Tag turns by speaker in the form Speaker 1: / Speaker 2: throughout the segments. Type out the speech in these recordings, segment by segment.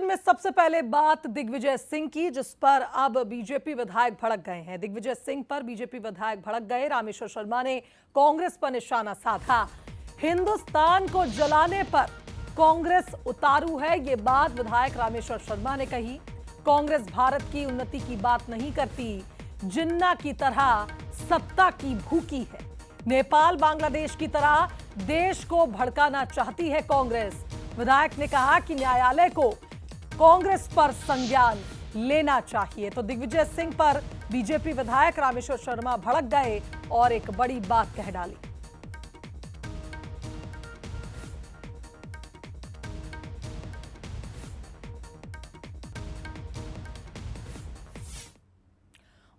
Speaker 1: में सबसे पहले बात दिग्विजय सिंह की, जिस पर अब बीजेपी विधायक भड़क गए हैं। दिग्विजय सिंह पर बीजेपी विधायक भड़क गए। रामेश्वर शर्मा ने कांग्रेस पर निशाना साधा। हिंदुस्तान को जलाने पर कांग्रेस उतारू है, ये बात विधायक रामेश्वर शर्मा ने कही। कांग्रेस भारत की उन्नति की बात नहीं करती, जिन्ना की तरह सत्ता की भूखी है। नेपाल बांग्लादेश की तरह देश को भड़काना चाहती है कांग्रेस। विधायक ने कहा कि न्यायालय को कांग्रेस पर संज्ञान लेना चाहिए। तो दिग्विजय सिंह पर बीजेपी विधायक रामेश्वर शर्मा भड़क गए और एक बड़ी बात कह डाली।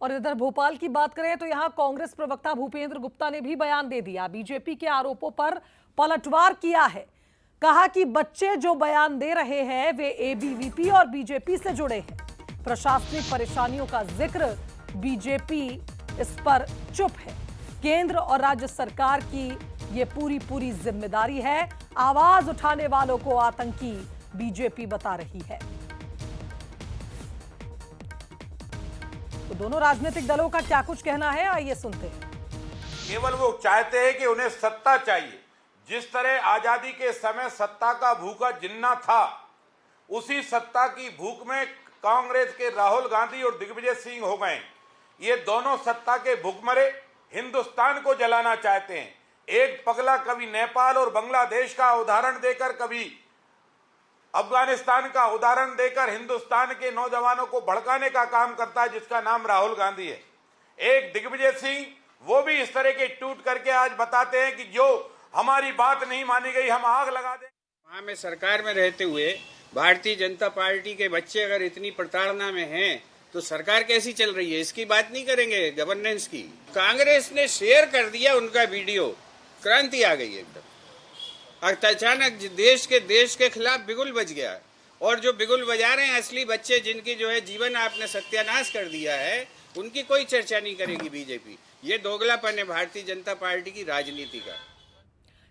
Speaker 1: और इधर भोपाल की बात करें तो यहां कांग्रेस प्रवक्ता भूपेंद्र गुप्ता ने भी बयान दे दिया। बीजेपी के आरोपों पर पलटवार किया है। कहा कि बच्चे जो बयान दे रहे हैं वे एबीवीपी और बीजेपी से जुड़े हैं। प्रशासनिक परेशानियों का जिक्र, बीजेपी इस पर चुप है। केंद्र और राज्य सरकार की ये पूरी जिम्मेदारी है। आवाज उठाने वालों को आतंकी बीजेपी बता रही है। तो दोनों राजनीतिक दलों का क्या कुछ कहना है, आइए सुनते हैं।
Speaker 2: केवल वो चाहते हैं कि उन्हें सत्ता चाहिए। जिस तरह आजादी के समय सत्ता का भूखा जिन्ना था, उसी सत्ता की भूख में कांग्रेस के राहुल गांधी और दिग्विजय सिंह हो गए। ये दोनों सत्ता के भूखमरे हिंदुस्तान को जलाना चाहते हैं। एक पगला कभी नेपाल और बांग्लादेश का उदाहरण देकर, कभी अफगानिस्तान का उदाहरण देकर हिंदुस्तान के नौजवानों को भड़काने का काम करता है, जिसका नाम राहुल गांधी है। एक दिग्विजय सिंह, वो भी इस तरह के ट्वीट करके आज बताते हैं कि जो हमारी बात नहीं मानी गई, हम आग लगा दें।
Speaker 3: वहाँ में सरकार में रहते हुए भारतीय जनता पार्टी के बच्चे अगर इतनी प्रताड़ना में हैं, तो सरकार कैसी चल रही है, इसकी बात नहीं करेंगे गवर्नेंस की। कांग्रेस ने शेयर कर दिया उनका वीडियो, क्रांति आ गई एकदम। अचानक देश के खिलाफ बिगुल बज गया। और जो बिगुल बजा रहे हैं असली बच्चे, जिनकी जो है जीवन आपने सत्यानाश कर दिया है, उनकी कोई चर्चा नहीं करेगी बीजेपी। ये दोगलापन है भारतीय जनता पार्टी की राजनीति का।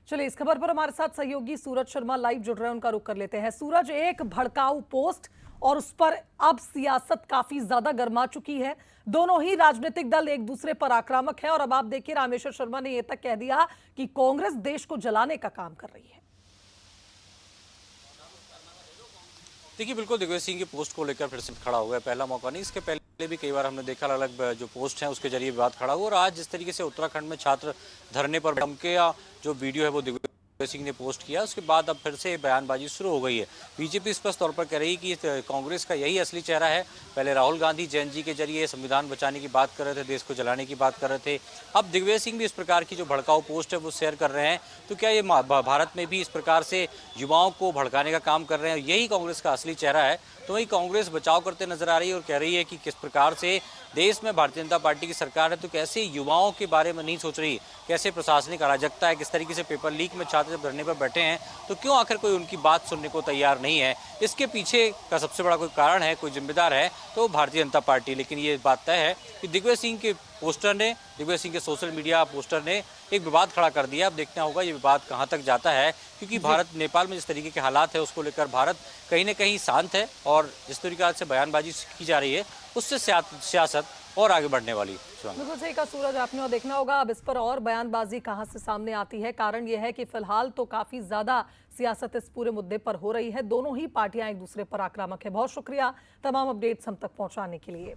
Speaker 1: चलिए, इस खबर पर हमारे साथ सहयोगी सूरज शर्मा लाइव जुड़ रहे हैं, उनका रुख कर लेते हैं। सूरज, एक भड़काऊ पोस्ट और उस पर अब सियासत काफी ज्यादा गर्मा चुकी है। दोनों ही राजनीतिक दल एक दूसरे पर आक्रामक है और अब आप देखिए रामेश्वर शर्मा ने यह तक कह दिया कि कांग्रेस देश को जलाने का काम कर रही है।
Speaker 4: देखिए, बिल्कुल दिग्विजय सिंह की पोस्ट को लेकर फिर से खड़ा हुआ है। पहला मौका नहीं, इसके पहले भी कई बार हमने देखा अलग अलग जो पोस्ट हैं उसके जरिए विवाद खड़ा हुआ। और आज जिस तरीके से उत्तराखंड में छात्र धरने पर धमके या जो वीडियो है वो दिग्विजय सिंह ने पोस्ट किया, उसके बाद अब फिर से बयानबाजी शुरू हो गई है। बीजेपी स्पष्ट तौर पर कह रही है कि कांग्रेस का यही असली चेहरा है। पहले राहुल गांधी जेएनजी के जरिए संविधान बचाने की बात कर रहे थे, देश को जलाने की बात कर रहे थे। अब दिग्विजय सिंह भी इस प्रकार की जो भड़काऊ पोस्ट है वो शेयर कर रहे हैं। तो क्या ये भारत में भी इस प्रकार से युवाओं को भड़काने का काम कर रहे हैं? यही कांग्रेस का असली चेहरा है। तो वही कांग्रेस बचाव करते नजर आ रही है और कह रही है कि किस प्रकार से देश में भारतीय जनता पार्टी की सरकार है, तो कैसे युवाओं के बारे में नहीं सोच रही, कैसे प्रशासनिक अराजकता है, किस तरीके से पेपर लीक में छात्र जब धरने पर बैठे हैं तो क्यों आखिर कोई उनकी बात सुनने को तैयार नहीं है। इसके पीछे का सबसे बड़ा कोई कारण है, कोई जिम्मेदार है तो भारतीय जनता पार्टी। लेकिन ये बात तय है कि दिग्विजय सिंह के पोस्टर ने, दिग्विजय सिंह के सोशल मीडिया पोस्टर ने एक विवाद खड़ा कर दिया। अब देखना होगा ये विवाद कहां तक जाता है, क्योंकि भारत नेपाल में जिस तरीके के हालात है उसको लेकर भारत कहीं न कहीं शांत है और जिस तरीके से बयानबाजी की जा रही है उससे सियासत और आगे बढ़ने वाली।
Speaker 1: बिल्कुल सही कहा सूरज आपने, और देखना होगा अब इस पर और बयानबाजी कहां से सामने आती है। कारण यह है कि फिलहाल तो काफी ज्यादा सियासत इस पूरे मुद्दे पर हो रही है। दोनों ही पार्टियां एक दूसरे पर आक्रामक है। बहुत शुक्रिया तमाम अपडेट्स हम तक पहुंचाने के लिए।